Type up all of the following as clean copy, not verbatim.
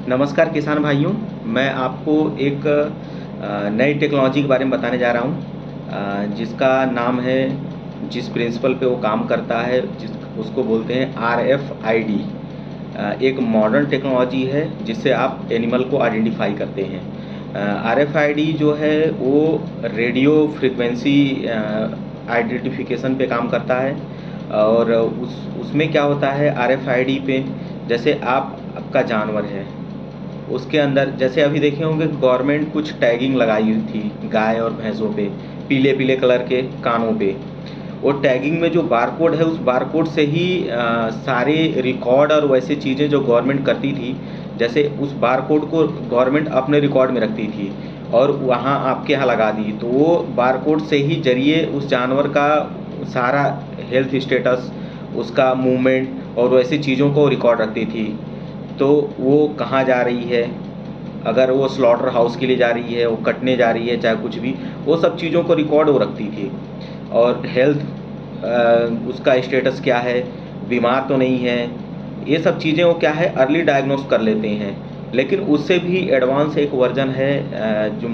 नमस्कार किसान भाइयों, मैं आपको एक नई टेक्नोलॉजी के बारे में बताने जा रहा हूँ, जिसका नाम है, जिस प्रिंसिपल पे वो काम करता है, उसको बोलते हैं RFID। एक मॉडर्न टेक्नोलॉजी है जिससे आप एनिमल को आइडेंटिफाई करते हैं। RFID जो है वो रेडियो फ्रिक्वेंसी आइडेंटिफिकेशन पे काम करता है। और उसमें क्या होता है, RFID पे जैसे आपका जानवर है, उसके अंदर जैसे अभी देखे होंगे गवर्नमेंट कुछ टैगिंग लगाई हुई थी गाय और भैंसों पे, पीले पीले कलर के कानों पे। वो टैगिंग में जो बारकोड है, उस बारकोड से ही सारे रिकॉर्ड और वैसे चीज़ें जो गवर्नमेंट करती थी, जैसे उस बारकोड को गवर्नमेंट अपने रिकॉर्ड में रखती थी और वहाँ आपके यहाँ लगा दी, तो वो बारकोड से ही जरिए उस जानवर का सारा हेल्थ स्टेटस, उसका मूवमेंट और वैसी चीज़ों को रिकॉर्ड रखती थी। तो वो कहाँ जा रही है, अगर वो स्लॉटर हाउस के लिए जा रही है, वो कटने जा रही है, चाहे कुछ भी, वो सब चीज़ों को रिकॉर्ड वो रखती थी। और हेल्थ, उसका स्टेटस क्या है, बीमार तो नहीं है, ये सब चीज़ें वो क्या है अर्ली डायग्नोस कर लेते हैं। लेकिन उससे भी एडवांस एक वर्जन है, जो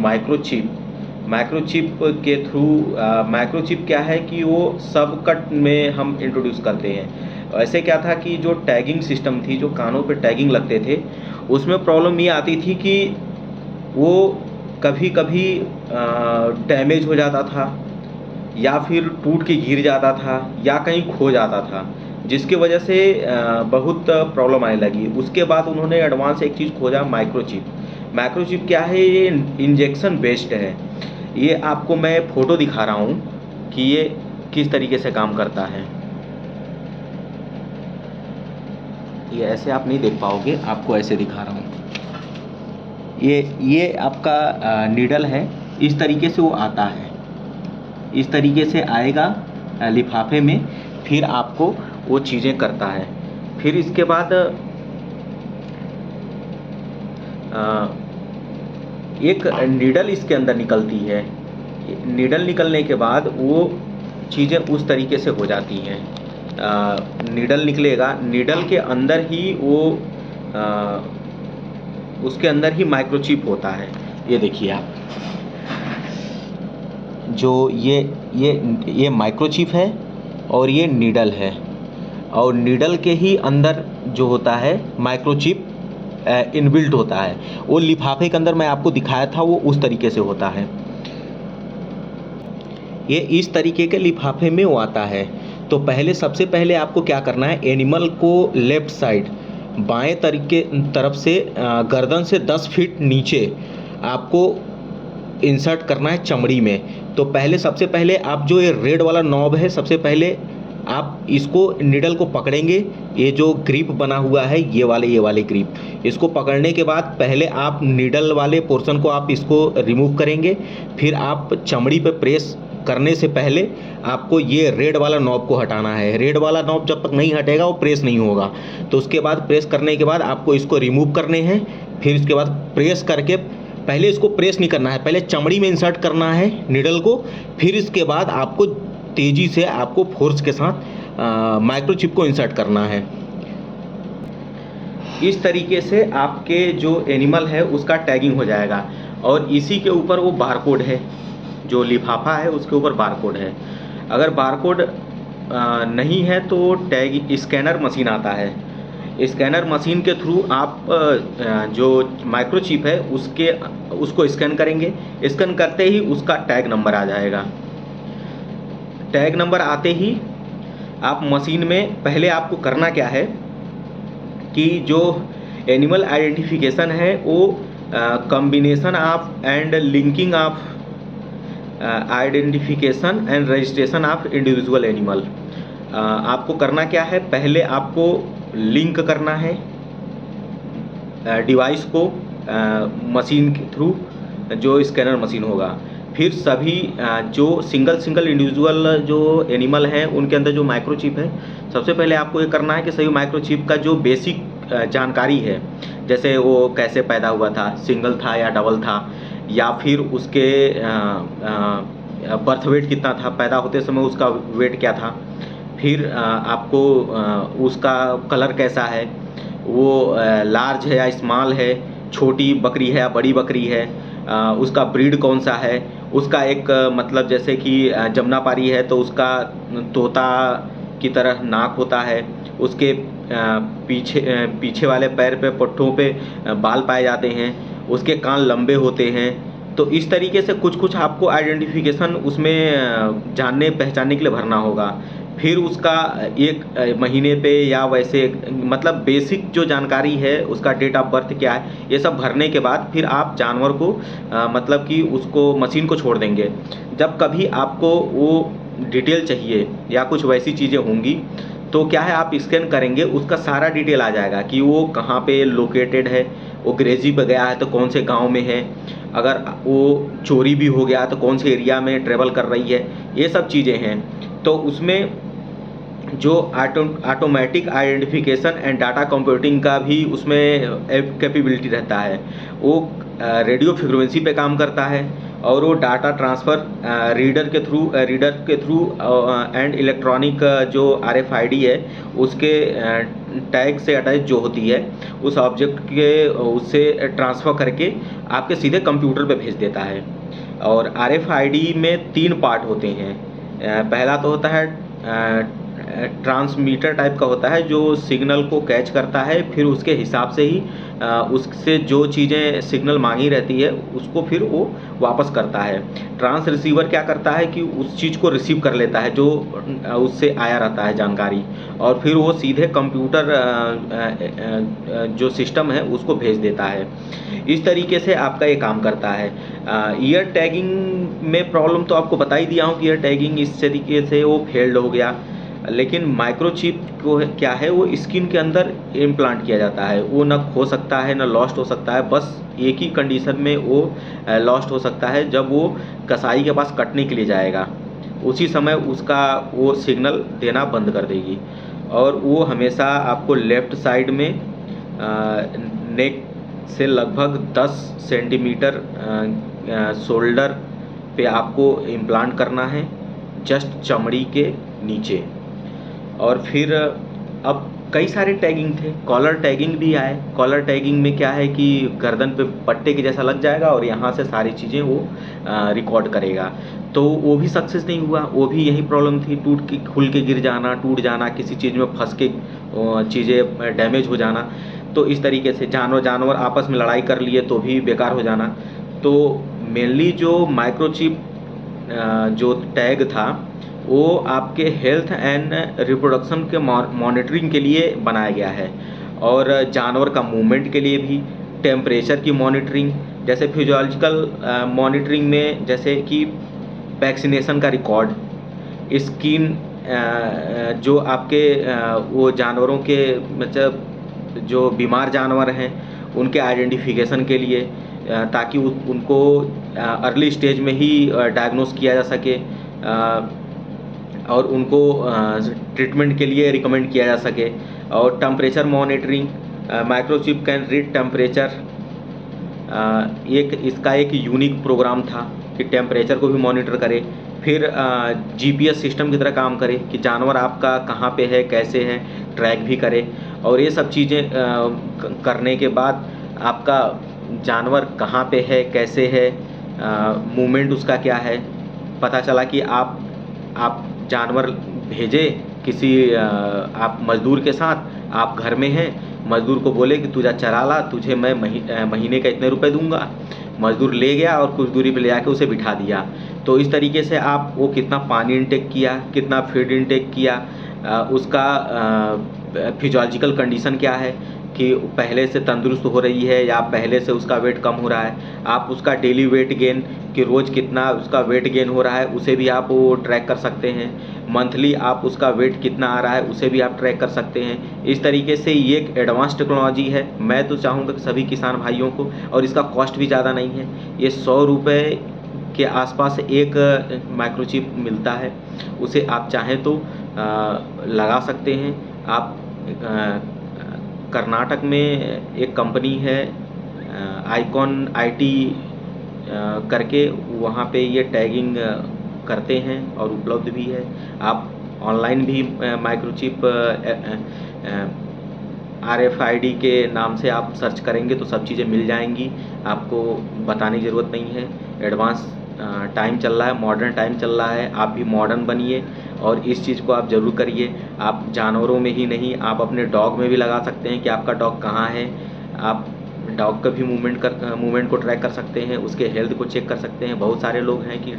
माइक्रोचिप के थ्रू, माइक्रोचिप क्या है कि वो सब कट में हम इंट्रोड्यूस करते हैं। ऐसे क्या था कि जो टैगिंग सिस्टम थी, जो कानों पे टैगिंग लगते थे, उसमें प्रॉब्लम ये आती थी कि वो कभी कभी डैमेज हो जाता था, या फिर टूट के गिर जाता था, या कहीं खो जाता था, जिसकी वजह से बहुत प्रॉब्लम आने लगी। उसके बाद उन्होंने एडवांस एक चीज़ खोजा, माइक्रोचिप क्या है, ये इंजेक्शन बेस्ड है। ये आपको मैं फ़ोटो दिखा रहा हूँ कि ये किस तरीके से काम करता है। ये ऐसे आप नहीं देख पाओगे, आपको ऐसे दिखा रहा हूँ। ये आपका नीडल है, इस तरीके से वो आता है, इस तरीके से आएगा लिफाफे में, फिर आपको वो चीज़ें करता है। फिर इसके बाद एक नीडल इसके अंदर निकलती है। नीडल निकलने के बाद वो चीज़ें उस तरीके से हो जाती हैं। नीडल निकलेगा, नीडल के अंदर ही वो उसके अंदर ही माइक्रोचिप होता है। ये देखिए आप, जो ये माइक्रोचिप है और ये नीडल है, और नीडल के ही अंदर जो होता है माइक्रोचिप इनबिल्ट होता है। वो लिफाफे के अंदर मैं आपको दिखाया था, वो उस तरीके से होता है। ये इस तरीके के लिफाफे में वो आता है। तो सबसे पहले आपको क्या करना है, एनिमल को लेफ्ट साइड बाएं तरफ से गर्दन से 10 फीट नीचे आपको इंसर्ट करना है चमड़ी में। तो सबसे पहले आप जो ये रेड वाला नॉब है, सबसे पहले आप इसको नीडल को पकड़ेंगे। ये जो ग्रिप बना हुआ है, ये वाले ग्रिप, इसको पकड़ने के बाद पहले आप नीडल वाले पोर्शन को आप इसको रिमूव करेंगे। फिर आप चमड़ी पे प्रेस करने से पहले आपको ये रेड वाला नॉब को हटाना है। रेड वाला नॉब जब तक नहीं हटेगा वो प्रेस नहीं होगा। तो उसके बाद प्रेस करने के बाद आपको इसको रिमूव करने हैं। फिर इसके बाद प्रेस करके, पहले इसको प्रेस नहीं करना है, पहले चमड़ी में इंसर्ट करना है नीडल को। फिर इसके बाद आपको तेज़ी से, आपको फोर्स के साथ माइक्रोचिप को इंसर्ट करना है। इस तरीके से आपके जो एनिमल है उसका टैगिंग हो जाएगा। और इसी के ऊपर वो बारकोड है, जो लिफाफा है उसके ऊपर बारकोड है। अगर बारकोड नहीं है तो टैग स्कैनर मशीन आता है। स्कैनर मशीन के थ्रू आप जो माइक्रोचिप है उसको स्कैन करेंगे। स्कैन करते ही उसका टैग नंबर आ जाएगा। टैग नंबर आते ही आप मशीन में, पहले आपको करना क्या है कि जो एनिमल आइडेंटिफिकेशन है वो combination of and linking of identification and registration of individual animal. आपको करना क्या है, पहले आपको लिंक करना है डिवाइस को मशीन के थ्रू, जो स्कैनर मशीन होगा। फिर सभी जो सिंगल इंडिविजुअल जो एनिमल हैं उनके अंदर जो माइक्रोचिप है, सबसे पहले आपको ये करना है कि सभी माइक्रोचिप का जो बेसिक जानकारी है, जैसे वो कैसे पैदा हुआ था, सिंगल था या डबल था, या फिर उसके बर्थ वेट कितना था, पैदा होते समय उसका वेट क्या था, फिर आपको उसका कलर कैसा है, वो लार्ज है या स्मॉल है, छोटी बकरी है या बड़ी बकरी है, उसका ब्रीड कौन सा है, उसका एक मतलब जैसे कि जमुनापारी है तो उसका तोता की तरह नाक होता है, उसके पीछे वाले पैर पे पुट्ठों पे बाल पाए जाते हैं, उसके कान लंबे होते हैं। तो इस तरीके से कुछ कुछ आपको आइडेंटिफिकेशन उसमें जानने पहचानने के लिए भरना होगा। फिर उसका एक महीने पे या वैसे मतलब बेसिक जो जानकारी है उसका डेट ऑफ बर्थ क्या है, ये सब भरने के बाद फिर आप जानवर को मतलब कि उसको मशीन को छोड़ देंगे। जब कभी आपको वो डिटेल चाहिए या कुछ वैसी चीज़ें होंगी तो क्या है, आप स्कैन करेंगे उसका सारा डिटेल आ जाएगा कि वो कहाँ पे लोकेटेड है, वो ग्रेजी पे गया है तो कौन से गांव में है, अगर वो चोरी भी हो गया तो कौन से एरिया में ट्रेवल कर रही है, ये सब चीज़ें हैं। तो उसमें जो automatic identification and data computing का भी उसमें कैपेबिलिटी रहता है। वो रेडियो फ्रिक्वेंसी पे काम करता है और वो डाटा ट्रांसफ़र रीडर के थ्रू एंड इलेक्ट्रॉनिक जो RFID है उसके टैग से अटैच जो होती है उस ऑब्जेक्ट के उससे ट्रांसफ़र करके आपके सीधे कंप्यूटर पे भेज देता है। और RFID में 3 पार्ट होते हैं। पहला तो होता है ट्रांसमीटर टाइप का होता है जो सिग्नल को कैच करता है, फिर उसके हिसाब से ही उससे जो चीज़ें सिग्नल मांगी रहती है उसको फिर वो वापस करता है। ट्रांस रिसीवर क्या करता है कि उस चीज़ को रिसीव कर लेता है जो उससे आया रहता है जानकारी, और फिर वो सीधे कंप्यूटर जो सिस्टम है उसको भेज देता है। इस तरीके से आपका ये काम करता है। ईयर टैगिंग में प्रॉब्लम तो आपको बता ही दिया हूँ कि ईयर टैगिंग इस तरीके से वो फेल्ड हो गया। लेकिन माइक्रोचिप को क्या है, वो स्किन के अंदर इम्प्लांट किया जाता है, वो ना खो सकता है ना लॉस्ट हो सकता है, बस एक ही कंडीशन में वो लॉस्ट हो सकता है, जब वो कसाई के पास कटने के लिए जाएगा उसी समय उसका वो सिग्नल देना बंद कर देगी। और वो हमेशा आपको लेफ़्ट साइड में नेक से लगभग 10 सेंटीमीटर शोल्डर पे आपको इम्प्लांट करना है, जस्ट चमड़ी के नीचे। और फिर अब कई सारे टैगिंग थे, कॉलर टैगिंग भी आए। कॉलर टैगिंग में क्या है कि गर्दन पे पट्टे के जैसा लग जाएगा और यहाँ से सारी चीज़ें वो रिकॉर्ड करेगा। तो वो भी सक्सेस नहीं हुआ, वो भी यही प्रॉब्लम थी, टूट के खुल के गिर जाना, टूट जाना, किसी चीज़ में फंस के चीज़ें डैमेज हो जाना। तो इस तरीके से जानवर आपस में लड़ाई कर लिए तो भी बेकार हो जाना। तो मेनली जो माइक्रोचिप जो टैग था वो आपके हेल्थ एंड रिप्रोडक्शन के मॉनिटरिंग के लिए बनाया गया है, और जानवर का मूवमेंट के लिए भी, टेम्परेचर की मॉनिटरिंग, जैसे फिजियोलॉजिकल मॉनिटरिंग में जैसे कि वैक्सीनेशन का रिकॉर्ड, स्किन जो आपके वो जानवरों के मतलब जो बीमार जानवर हैं उनके आइडेंटिफिकेशन के लिए, ताकि उनको अर्ली स्टेज में ही डायग्नोस किया जा सके और उनको ट्रीटमेंट के लिए रिकमेंड किया जा सके। और temperature monitoring, microchip can read temperature, इसका एक यूनिक प्रोग्राम था कि टेम्परेचर को भी मॉनिटर करे। फिर GPS सिस्टम की तरह काम करे कि जानवर आपका कहाँ पे है, कैसे है, ट्रैक भी करे। और ये सब चीज़ें करने के बाद आपका जानवर कहाँ पे है, कैसे है, मूवमेंट उसका क्या है, पता चला कि आप जानवर भेजे किसी आप मज़दूर के साथ, आप घर में हैं, मज़दूर को बोले कि तू जा चरा ला, तुझे मैं महीने का इतने रुपए दूंगा। मज़दूर ले गया और कुछ दूरी पे ले जाके उसे बिठा दिया। तो इस तरीके से आप वो कितना पानी इनटेक किया, कितना फीड इनटेक किया, उसका फिजियोलॉजिकल कंडीशन क्या है कि पहले से तंदुरुस्त हो रही है या पहले से उसका वेट कम हो रहा है, आप उसका डेली वेट गेन कि रोज़ कितना उसका वेट गेन हो रहा है उसे भी आप वो ट्रैक कर सकते हैं। मंथली आप उसका वेट कितना आ रहा है उसे भी आप ट्रैक कर सकते हैं। इस तरीके से ये एक एडवांस टेक्नोलॉजी है। मैं तो चाहूँगा कि सभी किसान भाइयों को, और इसका कॉस्ट भी ज़्यादा नहीं है, ये 100 रुपये के आसपास एक माइक्रोचिप मिलता है, उसे आप चाहें तो लगा सकते हैं। आप कर्नाटक में एक कंपनी है आइकॉन IT करके, वहाँ पे ये टैगिंग करते हैं और उपलब्ध भी है। आप ऑनलाइन भी माइक्रोचिप RFID के नाम से आप सर्च करेंगे तो सब चीज़ें मिल जाएंगी, आपको बताने की ज़रूरत नहीं है। एडवांस टाइम चल रहा है, मॉडर्न टाइम चल रहा है, आप भी मॉडर्न बनिए और इस चीज़ को आप ज़रूर करिए। आप जानवरों में ही नहीं, आप अपने डॉग में भी लगा सकते हैं कि आपका डॉग कहाँ है। आप डॉग का भी मूवमेंट को ट्रैक कर सकते हैं, उसके हेल्थ को चेक कर सकते हैं। बहुत सारे लोग हैं कि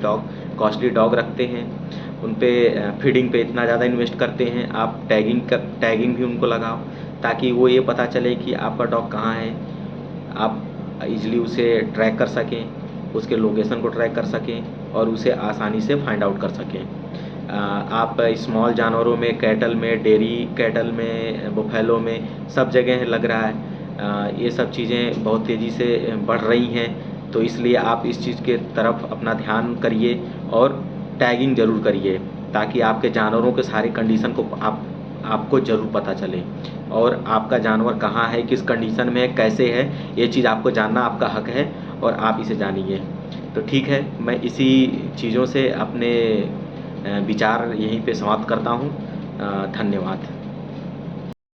कॉस्टली डॉग रखते हैं, उन पे फीडिंग पे इतना ज़्यादा इन्वेस्ट करते हैं। आप टैगिंग भी उनको लगाओ ताकि वो ये पता चले कि आपका डॉग कहाँ है, आप ईज़िली उसे ट्रैक कर सकें, उसके लोकेशन को ट्रैक कर सकें और उसे आसानी से फाइंड आउट कर सकें। आप स्मॉल जानवरों में, कैटल में, डेयरी कैटल में, बुफैलो में सब जगह लग रहा है। ये सब चीज़ें बहुत तेज़ी से बढ़ रही हैं, तो इसलिए आप इस चीज़ के तरफ अपना ध्यान करिए और टैगिंग ज़रूर करिए ताकि आपके जानवरों के सारे कंडीशन को आपको ज़रूर पता चले और आपका जानवर कहाँ है, किस कंडीशन में है, कैसे है, ये चीज़ आपको जानना आपका हक है और आप इसे जानिए। तो ठीक है, मैं इसी चीज़ों से अपने विचार यहीं पे समाप्त करता हूँ। धन्यवाद।